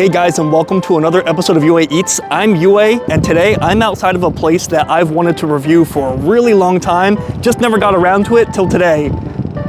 Hey guys, and welcome to another episode of UA Eats. I'm UA, and today I'm outside of a place that I've wanted to review for a really long time, just never got around to it till today.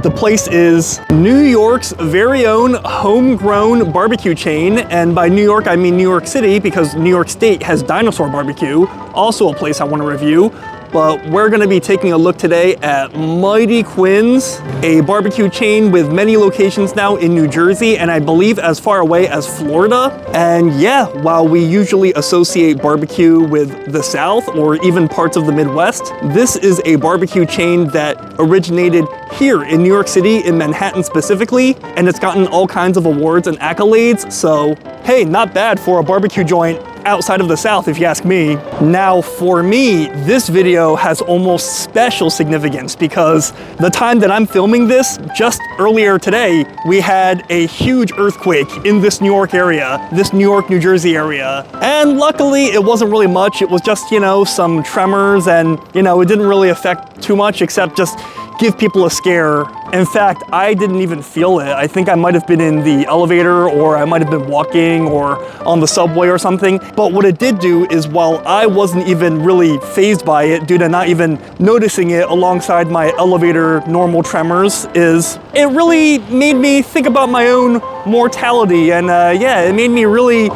The place is New York's very own homegrown barbecue chain, and by New York I mean New York City because New York State has Dinosaur Barbecue, also a place I want to review. But we're gonna be taking a look today at Mighty Quinn's, a barbecue chain with many locations now in New Jersey and I believe as far away as Florida. And yeah, while we usually associate barbecue with the South or even parts of the Midwest, this is a barbecue chain that originated here in New York City, in Manhattan specifically, and it's gotten all kinds of awards and accolades, so hey, not bad for a barbecue joint outside of the South, if you ask me. Now, for me, this video has almost special significance because the time that I'm filming this, just earlier today, we had a huge earthquake in this New York area, this New York, New Jersey area. And luckily, it wasn't really much. It was just, some tremors and, it didn't really affect too much except just give people a scare. In fact, I didn't even feel it. I think I might have been in the elevator or I might have been walking or on the subway or something. But what it did do is while I wasn't even really fazed by it due to not even noticing it alongside my elevator normal tremors, is it really made me think about my own mortality. And it made me really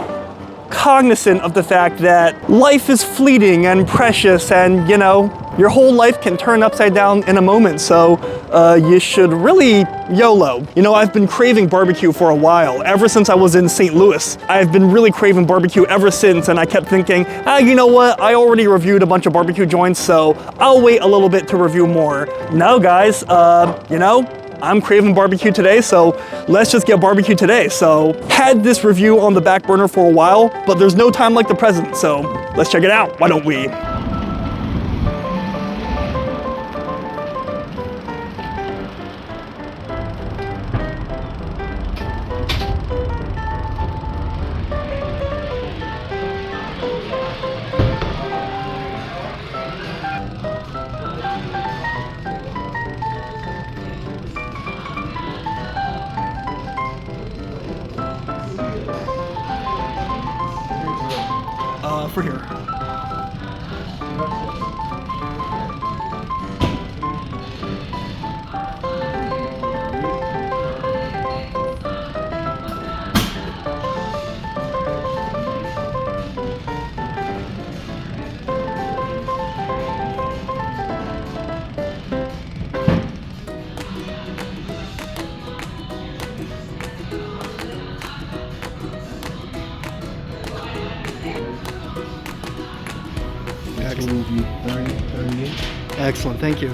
cognizant of the fact that life is fleeting and precious and, your whole life can turn upside down in a moment, so you should really YOLO. I've been craving barbecue for a while, ever since I was in St. Louis. I've been really craving barbecue ever since, and I kept thinking, you know what, I already reviewed a bunch of barbecue joints, so I'll wait a little bit to review more. No, guys, I'm craving barbecue today, so let's just get barbecue today. So, had this review on the back burner for a while, but there's no time like the present, so let's check it out, why don't we? For here. Excellent, thank you.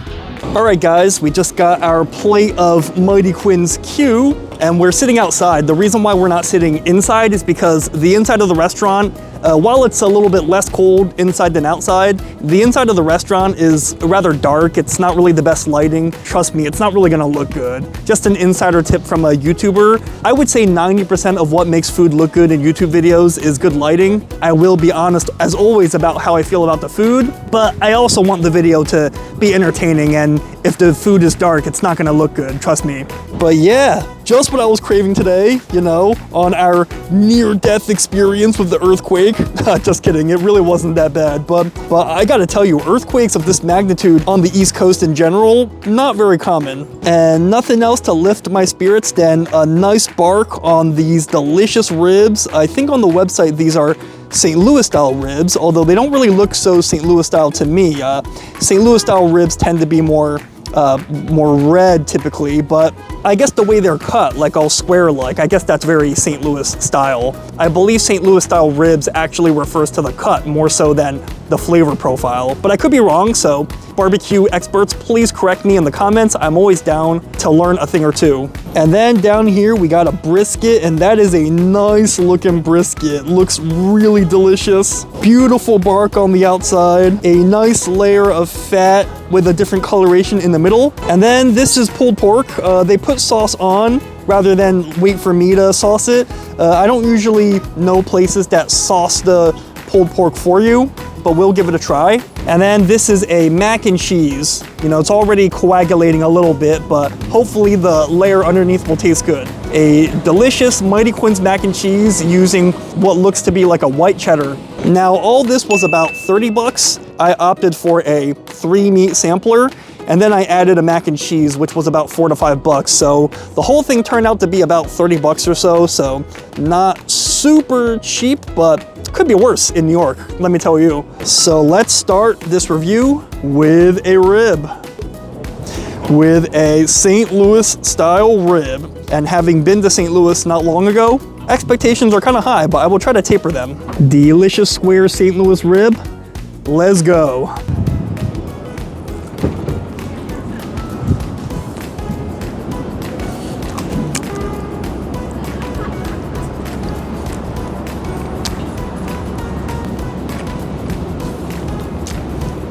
All right, guys, we just got our plate of Mighty Quinn's Q, and we're sitting outside. The reason why we're not sitting inside is because the inside of the restaurant, while it's a little bit less cold inside than outside, the inside of the restaurant is rather dark. It's not really the best lighting. Trust me, it's not really gonna look good. Just an insider tip from a YouTuber. I would say 90% of what makes food look good in YouTube videos is good lighting. I will be honest, as always, about how I feel about the food, but I also want the video to be entertaining, and if the food is dark, it's not gonna look good, trust me. But yeah, just what I was craving today, on our near-death experience with the earthquake. Just kidding, it really wasn't that bad, but I gotta tell you, earthquakes of this magnitude on the East Coast in general, not very common. And nothing else to lift my spirits than a nice bark on these delicious ribs. I think on the website these are St. Louis style ribs, although they don't really look so St. Louis style to me. St. Louis style ribs tend to be more red typically, but I guess the way they're cut, like all square-like, I guess that's very St. Louis style. I believe St. Louis style ribs actually refers to the cut more so than the flavor profile, but I could be wrong, so barbecue experts, please correct me in the comments. I'm always down to learn a thing or two. And then down here we got a brisket, and that is a nice looking brisket. Looks really delicious. Beautiful bark on the outside, a nice layer of fat with a different coloration in the middle. And then this is pulled pork. They put sauce on rather than wait for me to sauce it. I don't usually know places that sauce the pulled pork for you, but we'll give it a try. And then this is a mac and cheese. You know, it's already coagulating a little bit, but hopefully the layer underneath will taste good. a delicious Mighty Quinn's mac and cheese using what looks to be like a white cheddar. Now, all this was about 30 bucks. I opted for a 3-meat sampler, and then I added a mac and cheese, which was about 4 to 5 bucks. So the whole thing turned out to be about 30 bucks or so. So not super cheap, but could be worse in New York, let me tell you. So let's start this review with a rib. With a St. Louis style rib. And having been to St. Louis not long ago, expectations are kind of high, but I will try to taper them. Delicious square St. Louis rib. Let's go.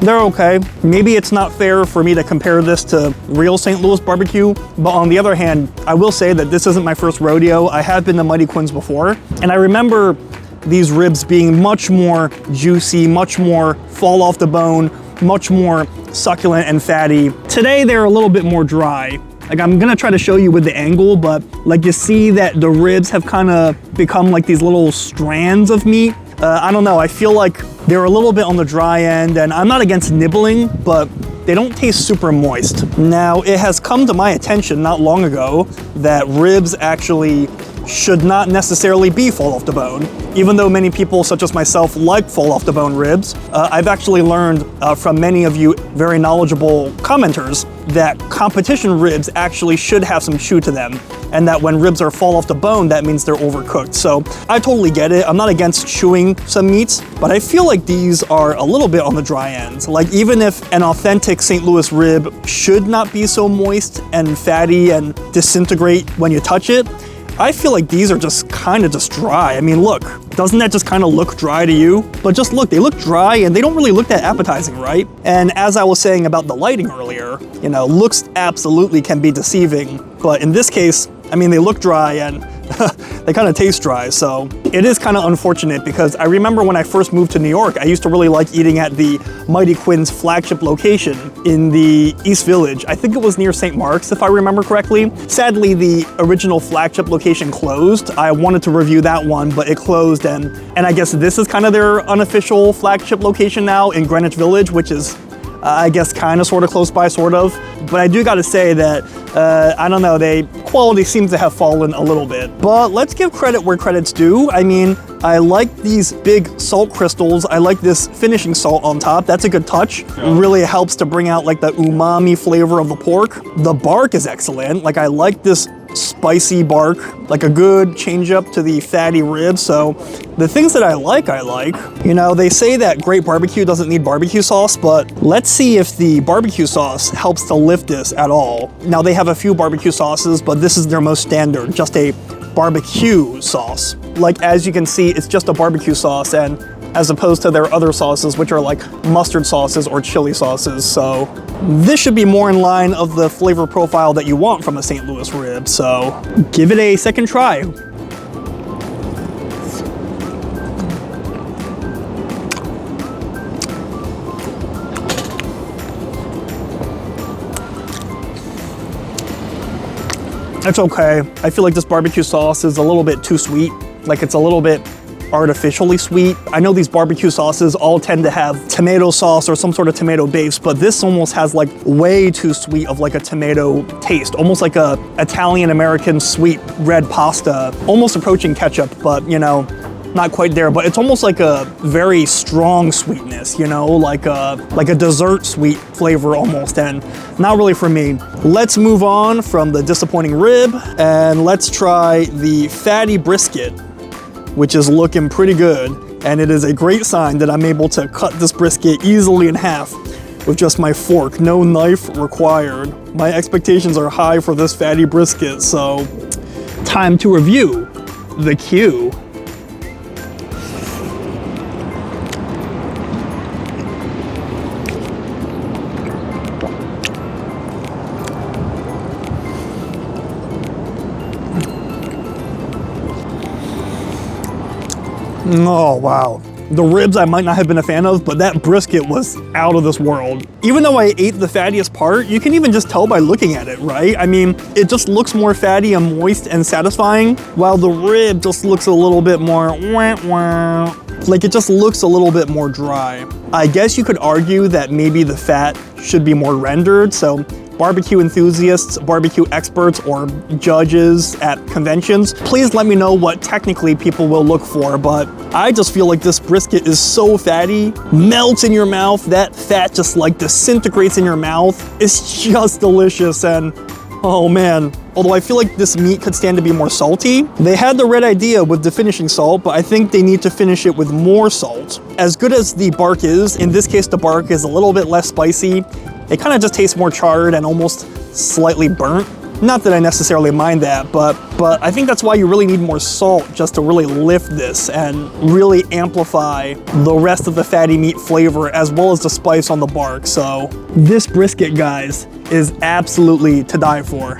They're okay. Maybe it's not fair for me to compare this to real St. Louis barbecue, but on the other hand, I will say that this isn't my first rodeo. I have been to Mighty Quinn's before, and I remember these ribs being much more juicy, much more fall off the bone, much more succulent and fatty. Today, they're a little bit more dry. Like, I'm gonna try to show you with the angle, but like you see that the ribs have kind of become like these little strands of meat. I don't know, I feel like they're a little bit on the dry end, and I'm not against nibbling, but they don't taste super moist. Now, it has come to my attention not long ago that ribs actually should not necessarily be fall off the bone. Even though many people, such as myself, like fall off the bone ribs, I've actually learned from many of you very knowledgeable commenters that competition ribs actually should have some chew to them, and that when ribs are fall off the bone, that means they're overcooked. So I totally get it. I'm not against chewing some meats, but I feel like these are a little bit on the dry end. Like, even if an authentic St. Louis rib should not be so moist and fatty and disintegrate when you touch it, I feel like these are just kind of just dry. I mean, look, doesn't that just kind of look dry to you? But just look, they look dry and they don't really look that appetizing, right? And as I was saying about the lighting earlier, you know, looks absolutely can be deceiving. But in this case, I mean, they look dry and they kind of taste dry. So it is kind of unfortunate, because I remember when I first moved to New York, I used to really like eating at the Mighty Quinn's flagship location in the East Village. I think it was near St. Mark's, if I remember correctly. Sadly, the original flagship location closed. I wanted to review that one, but it closed, and I guess this is kind of their unofficial flagship location now in Greenwich Village, which is I guess kind of sort of close by, sort of. But I do gotta say that, I don't know, quality seems to have fallen a little bit. But let's give credit where credit's due. I mean, I like these big salt crystals. I like this finishing salt on top. That's a good touch. Yeah. It really helps to bring out like the umami flavor of the pork. The bark is excellent. Like, I like this spicy bark, like a good change up to the fatty ribs. So the things that I like. You know, they say that great barbecue doesn't need barbecue sauce, but let's see if the barbecue sauce helps to lift this at all. Now, they have a few barbecue sauces, but this is their most standard, just a barbecue sauce. Like, as you can see, it's just a barbecue sauce, and as opposed to their other sauces, which are like mustard sauces or chili sauces. So this should be more in line of the flavor profile that you want from a St. Louis rib. So give it a second try. It's okay. I feel like this barbecue sauce is a little bit too sweet. Like, it's a little bit artificially sweet. I know these barbecue sauces all tend to have tomato sauce or some sort of tomato base, but this almost has like way too sweet of like a tomato taste, almost like a Italian-American sweet red pasta, almost approaching ketchup, but you know, not quite there. But it's almost like a very strong sweetness, you know, like a dessert sweet flavor almost, and not really for me. Let's move on from the disappointing rib, and let's try the fatty brisket, which is looking pretty good. And it is a great sign that I'm able to cut this brisket easily in half with just my fork, no knife required. My expectations are high for this fatty brisket, so time to review the Q. Oh, wow. The ribs I might not have been a fan of, but that brisket was out of this world. Even though I ate the fattiest part, you can even just tell by looking at it, right? I mean, it just looks more fatty and moist and satisfying, while the rib just looks a little bit more wah-wah. Like it just looks a little bit more dry. I guess you could argue that maybe the fat should be more rendered, so barbecue enthusiasts, barbecue experts, or judges at conventions, please let me know what technically people will look for, but I just feel like this brisket is so fatty, melts in your mouth, that fat just like disintegrates in your mouth. It's just delicious, and oh man. Although I feel like this meat could stand to be more salty. They had the right idea with the finishing salt, but I think they need to finish it with more salt. As good as the bark is, in this case the bark is a little bit less spicy. It kind of just tastes more charred and almost slightly burnt. Not that I necessarily mind that, but I think that's why you really need more salt just to really lift this and really amplify the rest of the fatty meat flavor as well as the spice on the bark. So this brisket, guys, is absolutely to die for.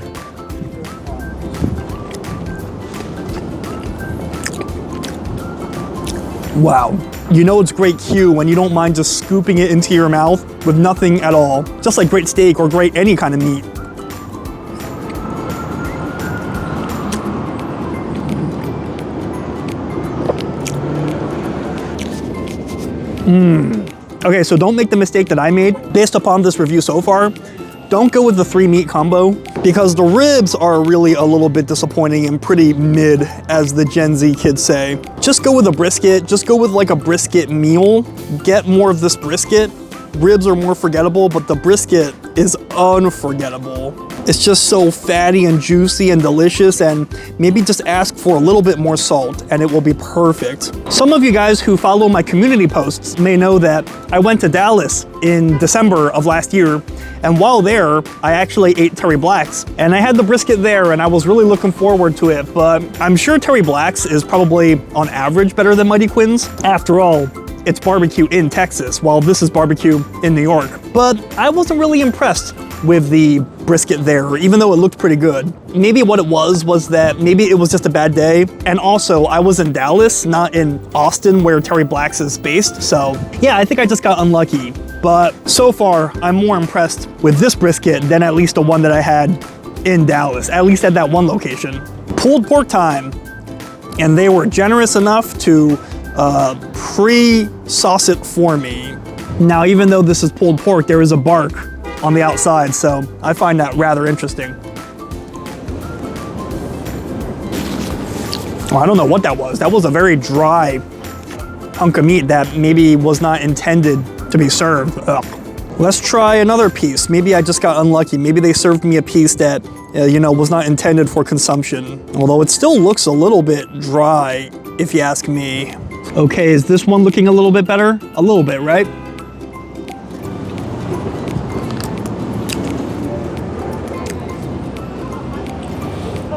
Wow. You know it's great cue when you don't mind just scooping it into your mouth with nothing at all. Just like great steak or great any kind of meat. Okay, so don't make the mistake that I made based upon this review so far. Don't go with the 3 meat combo because the ribs are really a little bit disappointing and pretty mid, as the Gen Z kids say. Just go with a brisket. Just go with like a brisket meal. Get more of this brisket. Ribs are more forgettable, but the brisket is unforgettable. It's just so fatty and juicy and delicious, and maybe just ask for a little bit more salt and it will be perfect. Some of you guys who follow my community posts may know that I went to Dallas in December of last year, and while there, I actually ate Terry Black's, and I had the brisket there and I was really looking forward to it, but I'm sure Terry Black's is probably on average better than Mighty Quinn's. After all, it's barbecue in Texas, while this is barbecue in New York. But I wasn't really impressed with the brisket there, even though it looked pretty good. Maybe what it was that maybe it was just a bad day. And also, I was in Dallas, not in Austin, where Terry Black's is based. So yeah, I think I just got unlucky. But so far, I'm more impressed with this brisket than at least the one that I had in Dallas, at least at that one location. Pulled pork time. And they were generous enough to pre-sauce it for me. Now, even though this is pulled pork, there is a bark on the outside, so I find that rather interesting. Oh, I don't know what that was. That was a very dry hunk of meat that maybe was not intended to be served. Ugh. Let's try another piece. Maybe I just got unlucky. Maybe they served me a piece that, you know, was not intended for consumption. Although it still looks a little bit dry, if you ask me. Okay, is this one looking a little bit better? A little bit, right?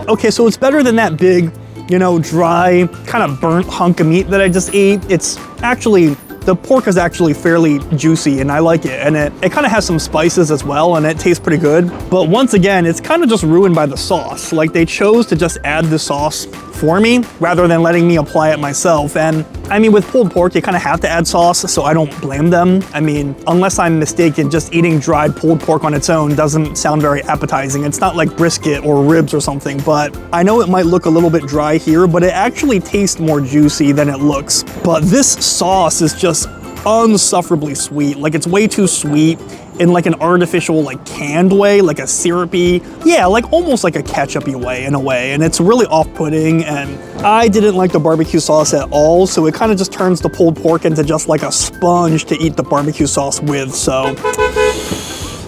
Okay, so it's better than that big, you know, dry, kind of burnt hunk of meat that I just ate. It's actually, the pork is actually fairly juicy and I like it. And it kind of has some spices as well and it tastes pretty good. But once again, it's kind of just ruined by the sauce. Like they chose to just add the sauce for me rather than letting me apply it myself. And I mean, with pulled pork, you kind of have to add sauce, so I don't blame them. I mean, unless I'm mistaken, just eating dried pulled pork on its own doesn't sound very appetizing. It's not like brisket or ribs or something, but I know it might look a little bit dry here, but it actually tastes more juicy than it looks. But this sauce is just unsufferably sweet. Like it's way too sweet in like an artificial, like canned way, like a syrupy, yeah, like almost like a ketchup-y way in a way. And it's really off-putting, and I didn't like the barbecue sauce at all. So it kind of just turns the pulled pork into just like a sponge to eat the barbecue sauce with. So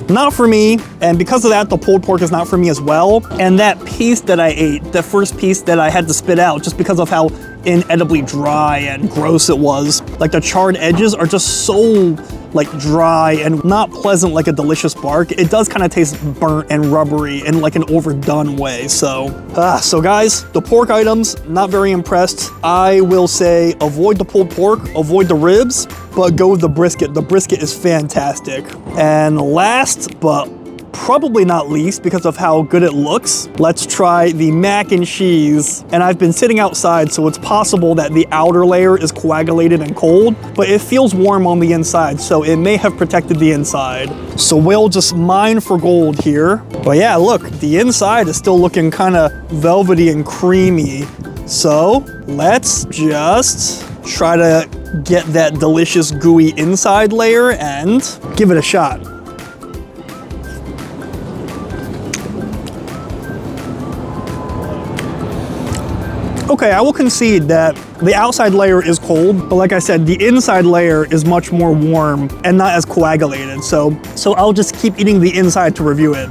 not for me. And because of that, the pulled pork is not for me as well. And that piece that I ate, the first piece that I had to spit out just because of how inedibly dry and gross it was. Like the charred edges are just so like dry and not pleasant like a delicious bark. It does kind of taste burnt and rubbery in like an overdone way. So guys, the pork items, not very impressed. I will say avoid the pulled pork, avoid the ribs, but go with the brisket. The brisket is fantastic. And last but probably not least because of how good it looks, let's try the mac and cheese. And I've been sitting outside, so it's possible that the outer layer is coagulated and cold, but it feels warm on the inside, so it may have protected the inside. So we'll just mine for gold here. But yeah, look, the inside is still looking kind of velvety and creamy. So let's just try to get that delicious gooey inside layer and give it a shot. Okay, I will concede that the outside layer is cold, but like I said, the inside layer is much more warm and not as coagulated. So I'll just keep eating the inside to review it.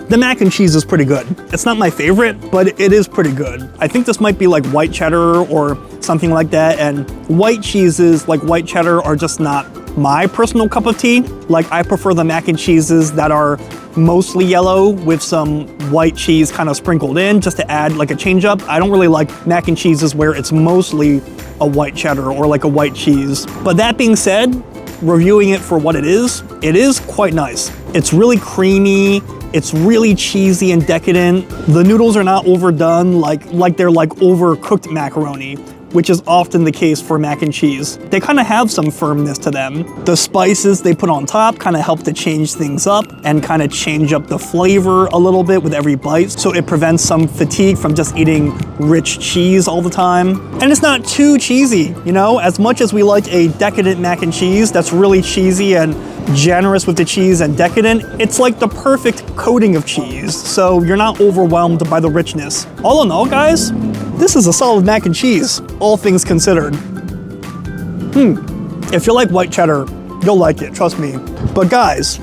The mac and cheese is pretty good. It's not my favorite, but it is pretty good. I think this might be like white cheddar or something like that, and white cheeses like white cheddar are just not my personal cup of tea. Like, I prefer the mac and cheeses that are mostly yellow with some white cheese kind of sprinkled in just to add like a change up. I don't really like mac and cheeses where it's mostly a white cheddar or like a white cheese. But that being said, reviewing it for what it is quite nice. It's really creamy. It's really cheesy and decadent. The noodles are not overdone like they're like overcooked macaroni, which is often the case for mac and cheese. They kind of have some firmness to them. The spices they put on top kind of help to change things up and kind of change up the flavor a little bit with every bite, so it prevents some fatigue from just eating rich cheese all the time. And it's not too cheesy, you know? As much as we like a decadent mac and cheese that's really cheesy and generous with the cheese and decadent, it's like the perfect coating of cheese, so you're not overwhelmed by the richness. All in all, guys, this is a solid mac and cheese, all things considered. If you like white cheddar, you'll like it, trust me. But guys,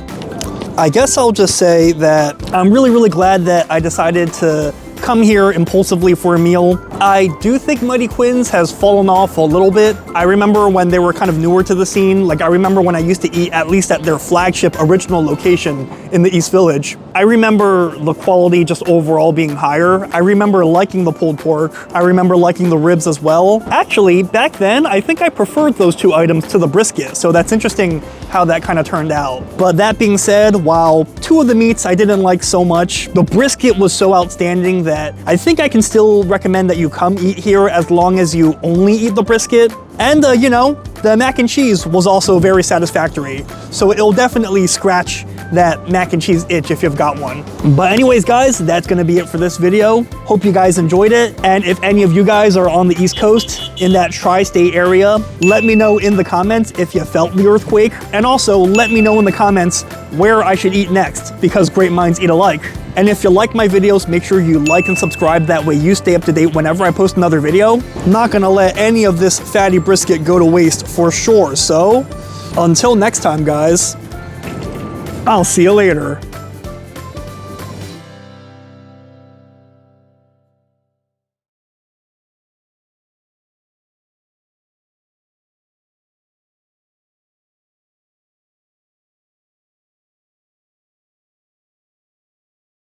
I guess I'll just say that I'm really, really glad that I decided to come here impulsively for a meal. I do think Mighty Quinn's has fallen off a little bit. I remember when they were kind of newer to the scene. Like, I remember when I used to eat at least at their flagship original location in the East Village. I remember the quality just overall being higher. I remember liking the pulled pork. I remember liking the ribs as well. Actually, back then, I think I preferred those two items to the brisket, so that's interesting how that kind of turned out. But that being said, while two of the meats I didn't like so much, the brisket was so outstanding that I think I can still recommend that you come eat here as long as you only eat the brisket. And you know, the mac and cheese was also very satisfactory. So it'll definitely scratch that mac and cheese itch if you've got one. But anyways, guys, that's gonna be it for this video. Hope you guys enjoyed it. And if any of you guys are on the East Coast in that tri-state area, let me know in the comments if you felt the earthquake. And also let me know in the comments where I should eat next, because great minds eat alike. And if you like my videos, make sure you like and subscribe. That way you stay up to date whenever I post another video. I'm not gonna let any of this fatty brisket go to waste for sure. So until next time, guys, I'll see you later.